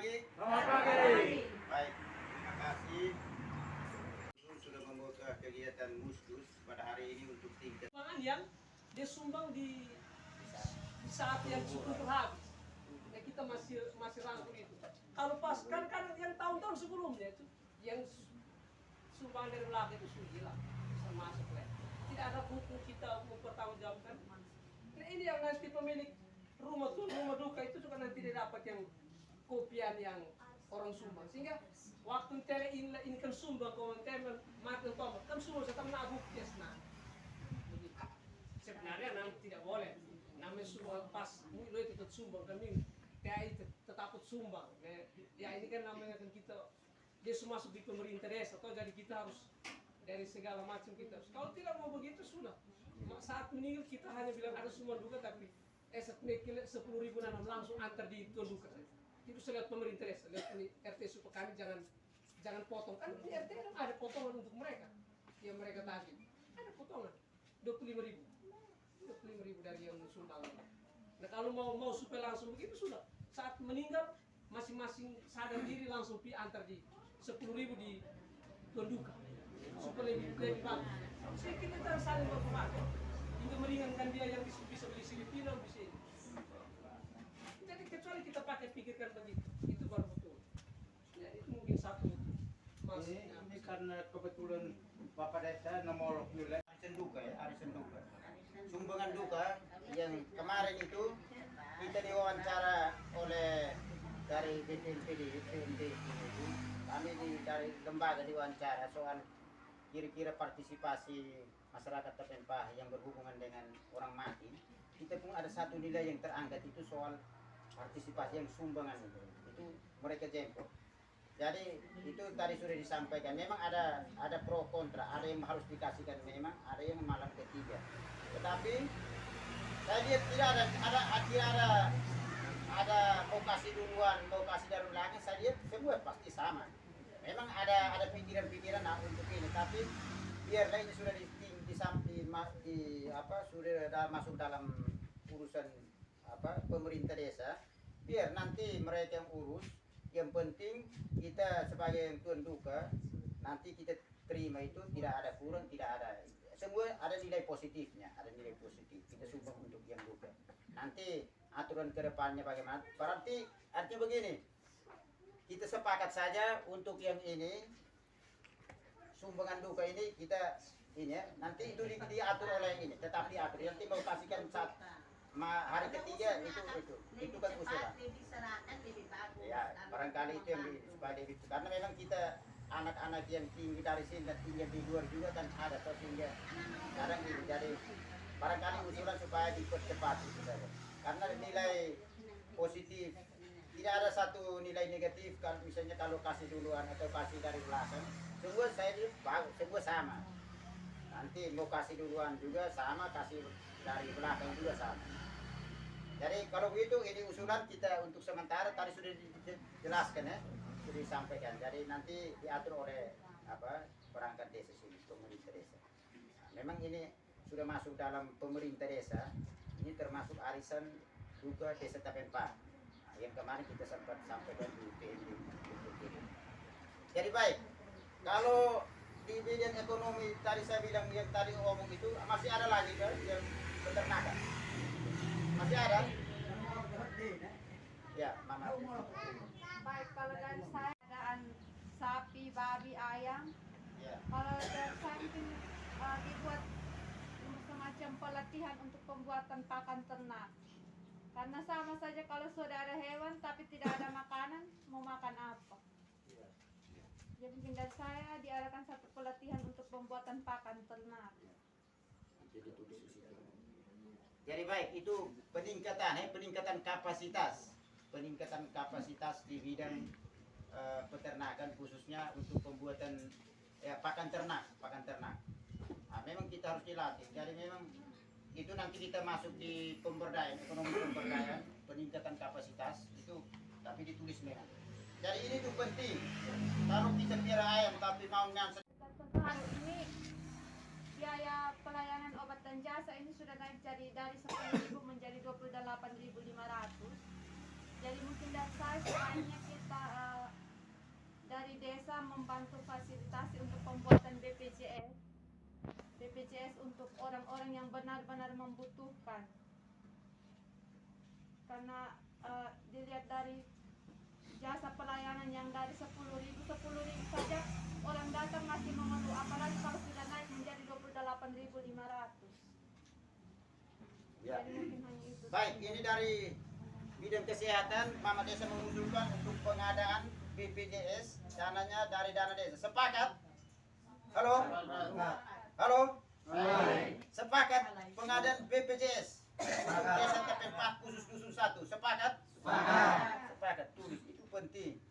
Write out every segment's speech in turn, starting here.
pagi. Selamat pagi. Baik, terima kasih. Sudah membuka kegiatan muskus pada hari ini untuk tingkat Pangan yang dia sumbang di saat yang cukup habis. Ya kita masih rangkul itu. Kalau pas kan yang tahun-tahun sebelumnya itu yang sumbang dari belakang itu sudah hilang, bisa masuk lah. Tidak ada hukum kita mempertanggungjawabkan. Nah, ini yang nanti pemilik rumah duka itu juga nanti dia dapat yang kopian yang orang sumbang, sehingga waktu ini kan sumbang kalau teman mati tombak kan sumbang tetap nak bukti nah. Sebenarnya namanya tidak boleh. Namanya sumbang pas lo itu tetap sumbang kami TAI tetap sumbang. Ya ini kan namanya kan kita dia masuk di pemerintah desa atau jadi kita harus dari segala macam kita. Kalau tidak mau begitu sudah. Saat meninggal kita hanya bilang ada sumbang duka tapi saat meninggal 10.000 nanam langsung antar di tuan duka saja. Itu saya lihat pemerintah desa, lihat ini RT suku kami jangan potong kan di RT kan ada potongan untuk mereka yang mereka tagih ada potongan 25.000 dari yang sumbang. Nah kalau mau supaya langsung begitu sudah saat meninggal masing-masing sadar diri langsung antar di 10.000 di tuan duka supaya lebih bagus. Saya kita saling berpemakai untuk meringankan dia yang bisa beli Filipino bisa ini. Jadi kecuali kita pakai pikirkan begitu, itu baru betul. Ya, itu mungkin satu mas. ini karena kebetulan Bapak Desa nomor nilai arisan duka ya, arisan duka. Sumbangan duka yang kemarin itu kita diwawancara oleh dari BPMPD, kami dari lembaga diwawancara soal kira-kira partisipasi masyarakat Tapempah yang berhubungan dengan orang mati. Kita pun ada satu nilai yang terangkat itu soal partisipasi yang sumbangan itu mereka jemput. Jadi itu tadi sudah disampaikan. Memang ada pro kontra, ada yang harus dikasihkan memang, ada yang malam ketiga. Tetapi saya lihat tidak ada mau kasih duluan, mau kasih dari belakang. Saya lihat semua pasti sama. Memang ada pikiran-pikiran untuk ini, tapi biarlah ini sudah sudah masuk dalam urusan pemerintah desa, biar nanti mereka yang urus. Yang penting kita sebagai tuan duka nanti kita terima itu tidak ada kurang, tidak ada, semua ada nilai positifnya, ada nilai positif kita sumbang untuk yang duka. Nanti aturan kedepannya bagaimana? Berarti artinya begini, kita sepakat saja untuk yang ini sumbangan duka ini kita ini ya, nanti itu diatur oleh ini, tetap diatur. Nanti mau kasihkan saat hari ketiga itu kan usulan. Ya, barangkali itu yang supaya lebih, karena memang kita anak-anak yang tinggi dari sini dan tinggal di luar juga kan ada atau sehingga sekarang ini jadi barangkali usulan supaya dipercepat itu saja. Karena nilai positif tidak ada satu nilai negatif kalau misalnya kalau kasih duluan atau kasih dari belakang, semua saya bagus, semua sama. Nanti mau kasih duluan juga sama, kasih dari belakang juga sama. Jadi kalau begitu ini usulan kita untuk sementara tadi sudah dijelaskan ya, sudah disampaikan. Jadi nanti diatur oleh perangkat desa sini, pemerintah desa. Nah, memang ini sudah masuk dalam pemerintah desa, ini termasuk arisan duka desa Tapempah. Nah, yang kemarin kita sempat sampaikan di PMD. Jadi baik, kalau di bidang ekonomi tadi saya bilang yang tadi ngomong itu masih ada lagi kan yang peternakan? Masih ada? Ya, mana? Baik, kalau dari saya ada sapi, babi, ayam. Ya. Kalau dari saya mungkin dibuat semacam pelatihan untuk pembuatan pakan ternak. Karena sama saja kalau sudah ada hewan tapi tidak ada makanan, mau makan apa? Jadi mungkin dari saya diadakan satu pelatihan untuk pembuatan pakan ternak. Jadi baik, itu peningkatan kapasitas di bidang peternakan khususnya untuk pembuatan pakan ternak. Nah, memang kita harus dilatih. Jadi memang itu nanti kita masuk di pemberdayaan, ekonomi pemberdayaan, peningkatan kapasitas itu tapi ditulis memang. Jadi ini tuh penting. Kalau kita piara ayam tapi mau nyanset. Ini biaya pelayanan obat dan jasa ini sudah naik dari 10.000 menjadi 28.500. Jadi mungkin dari saya sebaiknya kita membantu fasilitasi untuk pembuatan BPJS untuk orang-orang yang benar-benar membutuhkan. Karena dilihat dari jasa pelayanan yang dari 10.000 saja orang datang masih mengeluh, apalagi kalau sudah naik menjadi 28.500. Ya. Jadi mungkin hanya itu. Baik, ini dari bidang kesehatan, Mama Desa mengusulkan untuk pengadaan BPJS, dananya dari dana desa. Sepakat? Halo? Halo? Sepakat pengadaan BPJS Desa Tepempat khusus dusun 1. Sepakat? Sepakat. Tulis, itu penting.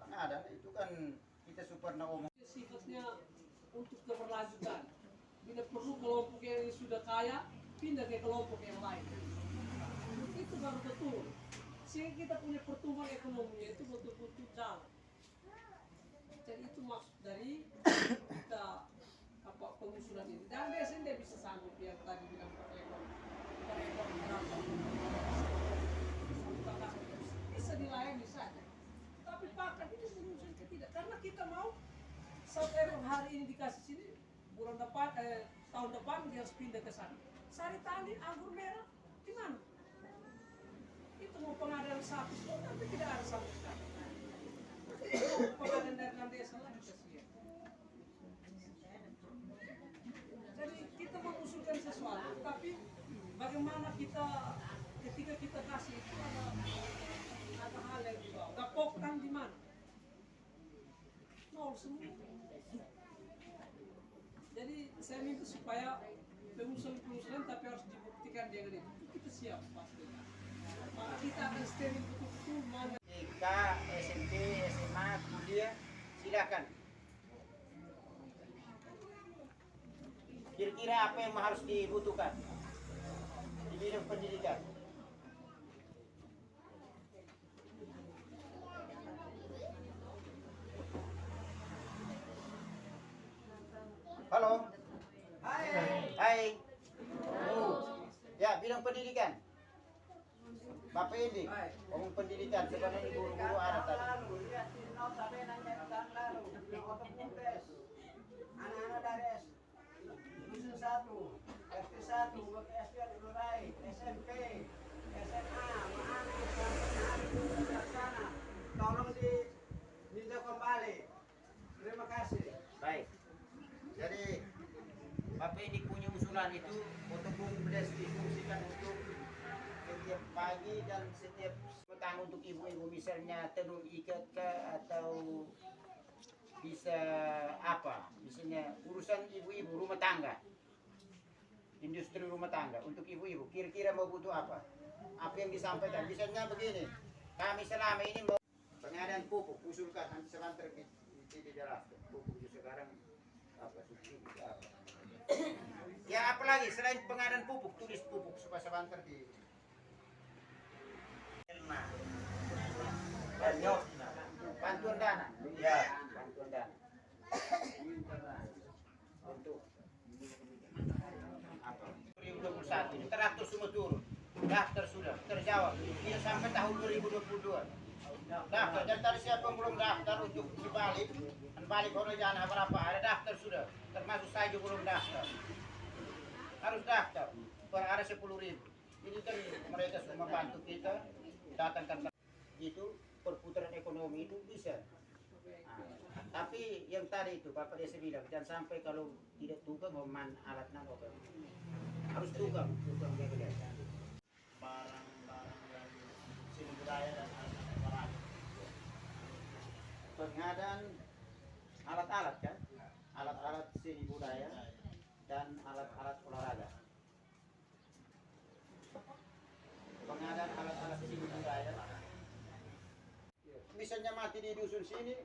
Pengadaan itu kan kita pernah omong. Sifatnya untuk keberlanjutan. Tidak perlu kelompok yang sudah kaya pindah ke kelompok yang lain. Itu baru betul. Sehingga kita punya pertumbuhan ekonominya itu betul-betul jalan. Jadi itu maksud dari kita pengusulan ini. Dan biasanya dia bisa sanggup yang tadi bilang per ekor berapa. Bisa dilayani saja. Tapi pakan ini menunjukkan tidak. Karena kita mau sampai hari ini dikasih sini, bulan depan, tahun depan dia harus pindah ke sana. Sari tani, anggur merah, di mana? Itu mau pengadaan sapi, tapi tidak ada sama sekali. Pengadaan dari desa lagi kasihan. Jadi kita mengusulkan sesuatu, tapi bagaimana kita ketika kita kasih itu ada hal yang dibawa. Gapokkan di mana? Nol semua. Jadi saya minta supaya pengusulan tapi harus dibuktikan dengan itu. Kita siap pasti. Maka kita akan steril betul-betul mana. TK, SMP, SMA, kuliah, silakan. Kira-kira apa yang harus dibutuhkan di bidang pendidikan? Halo. Hai. Ya, bidang pendidikan. Bapak ini, ngomong pendidikan, sebenarnya guru-guru ada tadi. Anak-anak dari dusun 1, SD 1, SD Lurai, SMP, SMA, sana. Tolong diminta kembali. Terima kasih. Baik. Jadi Bapak ini punya usulan itu untuk BUMDes difungsikan untuk setiap pagi dan setiap petang untuk ibu-ibu, misalnya tenun ikat atau bisa apa, misalnya urusan ibu-ibu rumah tangga, industri rumah tangga untuk ibu-ibu. Kira-kira mau butuh apa? Apa yang disampaikan? Misalnya begini, kami selama ini mau pengadaan pupuk, usulkan nanti sebentar dijelaskan. Pupuk itu sekarang apa, subsidi apa? Ya apalagi selain pengadaan pupuk, tulis pupuk supaya sebentar di bantuan dana. Ya, bantuan dana. Untuk apa? 2021 ini teratur semua turun. Daftar sudah terjawab. Dia sampai tahun 2022. Daftar, dan tadi siapa yang belum daftar untuk dibalik, balik orang jangan berapa, ada daftar sudah, termasuk saya juga belum daftar. Harus daftar, per ada 10.000. Ini kan mereka semua bantu kita, datangkan itu perputaran ekonomi itu bisa. Nah, tapi yang tadi itu Bapak Desa bilang, jangan sampai kalau tidak tukang meman alat nangkap. Harus tukang jaga. Barang-barang yang seni budaya dan alat-alat. Pengadaan alat-alat kan, alat-alat seni budaya dan alat-alat olahraga. Pengadaan alat-alat seni budaya. Misalnya mati di dusun sini,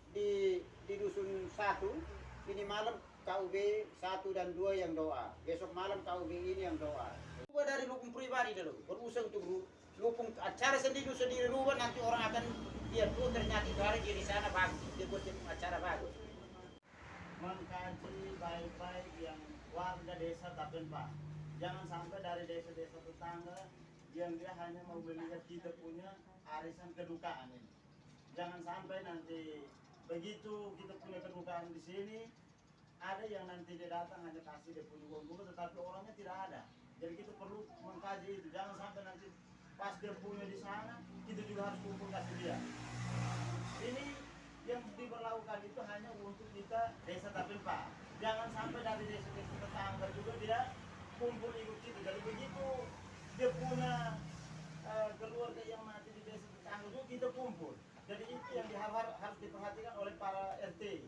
di dusun 1, ini malam KUB 1 dan 2 yang doa, besok malam KUB ini yang doa. Coba dari lupung pribadi dulu, berusaha untuk lupung acara sendiri rubah, nanti orang akan lihat, oh ternyata itu hari di sana bagus, dia buat acara bagus. Mengkaji baik-baik yang warga desa Tepempat. Jangan sampai dari desa-desa tetangga yang dia hanya mau melihat kita punya arisan kedukaan ini. Jangan sampai nanti begitu kita punya kedukaan di sini, ada yang nanti dia datang hanya kasih dia punya uang dulu, tetapi orangnya tidak ada. Jadi kita perlu mengkaji itu, jangan sampai nanti pas dia punya di sana, kita juga harus kumpul kasih dia. Ini yang diberlakukan itu hanya untuk kita desa Tapilpa. Jangan sampai dari desa-desa tetangga juga dia kumpul ikut itu. Jadi begitu dia punya keluarga yang mati di desa tetangga juga kita kumpul. Jadi itu yang harus diperhatikan oleh para RT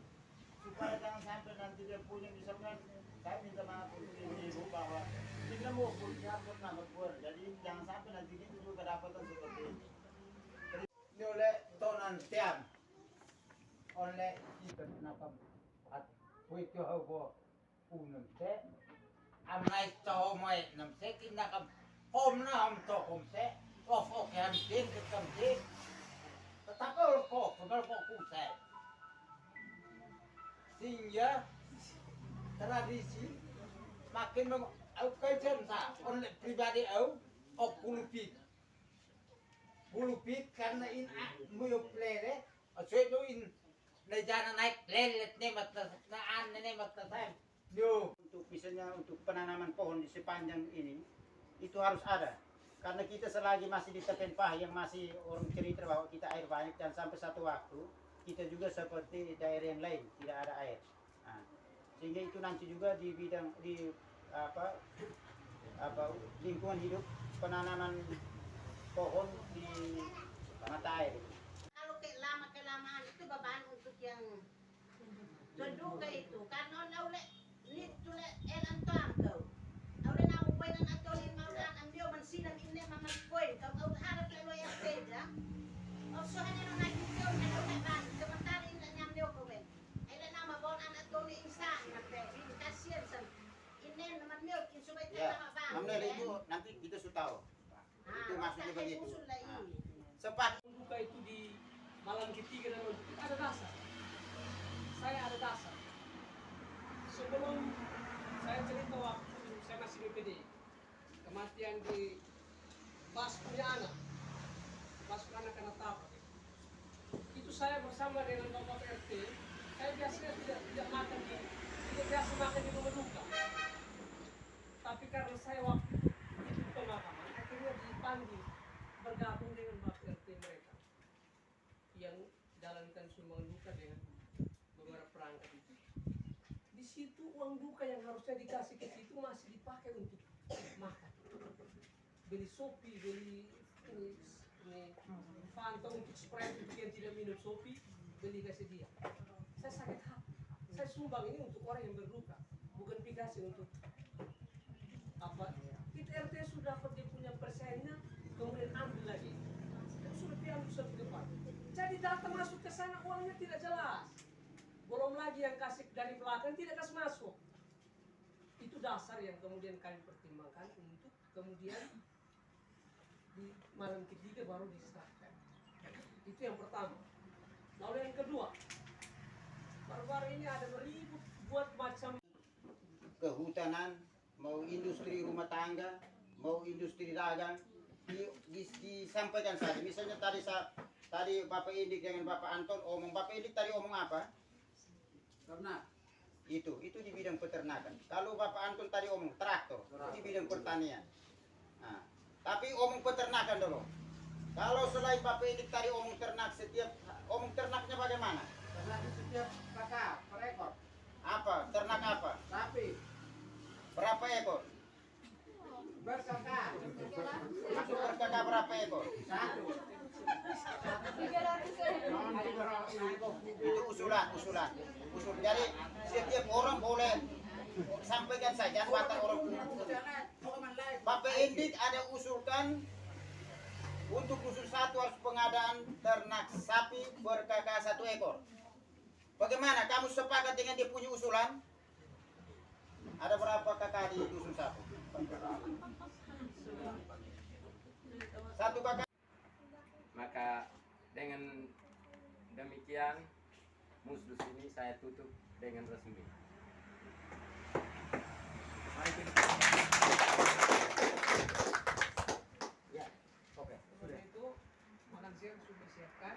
supaya jangan sampai nanti dia punya, misalkan saya minta maaf untuk ibu bahwa kita mau kuliah buat nama kuar. Jadi jangan sampai nanti kita juga kedapatan seperti ini. Ini oleh tonan tiang oleh kita nakam at wito hawo unang se amnai to mai nam se kinakam hom na hom to hom se of kan din ketam din tetapol ko kebal ko ku se sehingga tradisi makin au kajen sa oleh pribadi au of bulupit karena in muyup lele asyik do in lejana naik lelet nemat naan nemat tasam yo untuk misalnya untuk penanaman pohon di sepanjang ini itu harus ada karena kita selagi masih di tepen pah yang masih orang cerita bahwa kita air banyak dan sampai satu waktu kita juga seperti daerah yang lain tidak ada air. Nah, sehingga itu nanti juga di bidang di apa lingkungan hidup penanaman pohon di mata air. Kalau kelamaan itu beban untuk yang terduga itu karena oleh itu elan tangkau. Oleh nak poin nak tolong maulan ambil mensinan ini mama poin kau harap lalu yang beda. So hanya nak itu ada beban sementara ini nyambil kau ben. Elan nama bon anak tolong insan nak ini kasihan sen. Ini nama milk supaya Ya, nama bang. namanya itu nanti kita sudah tahu. Itu maksudnya begitu. Nah, sepat Duka itu di malam ketiga dan malam ketiga ada dasar. Saya ada dasar. Sebelum saya cerita waktu saya masih BPD, kematian di pas punya anak kena tabrak. Itu saya bersama dengan Bapak RT. Saya biasanya tidak makan tidak biasa makan di rumah duka. Tapi karena saya waktu itu pemakaman, akhirnya dipanggil bergabung dengan Bapak RT mereka yang jalankan sumbangan duka dengan beberapa perangkat itu. Di situ uang duka yang harusnya dikasih ke situ masih dipakai untuk makan, beli sopi, beli ini Fanta untuk Sprite untuk yang tidak minum sopi, beli kasih dia. Saya sakit hati. Saya sumbang ini untuk orang yang berduka, bukan dikasih untuk apa. Kita RT sudah dapat dia punya persennya, kemudian ambil lagi. Dan sudah diambil satu depan. Jadi data masuk ke sana uangnya tidak jelas. Belum lagi yang kasih dari belakang tidak kasih masuk. Itu dasar yang kemudian kami pertimbangkan untuk kemudian di malam ketiga baru disahkan. Itu yang pertama. Lalu yang kedua, baru-baru ini ada beribut buat macam kehutanan, mau industri rumah tangga, mau industri dagang, disampaikan saja. Misalnya tadi Bapak Indik dengan Bapak Anton omong, Bapak Indik tadi omong apa? Ternak. Itu di bidang peternakan. Kalau Bapak Anton tadi omong traktor, itu di bidang pertanian. Nah, tapi omong peternakan dulu. Kalau selain Bapak Indik tadi omong ternak, setiap omong ternaknya bagaimana? Ternak setiap kakak per ekor. Apa? Ternak apa? Sapi Berapa ekor? berkakak. Masuk berkakak berapa ekor? Satu. 300 Itu usulan. Jadi setiap orang boleh sampaikan saja, jangan orang. Bapak Indik ada usulkan untuk usul satu harus pengadaan ternak sapi berkakak 1 ekor. Bagaimana? Kamu sepakat dengan dia punya usulan? Ada berapa kakak di dusun satu? 1 kakak. Maka dengan demikian musdus ini saya tutup dengan resmi. Ya, oke. Oleh itu makan siang sudah siapkan.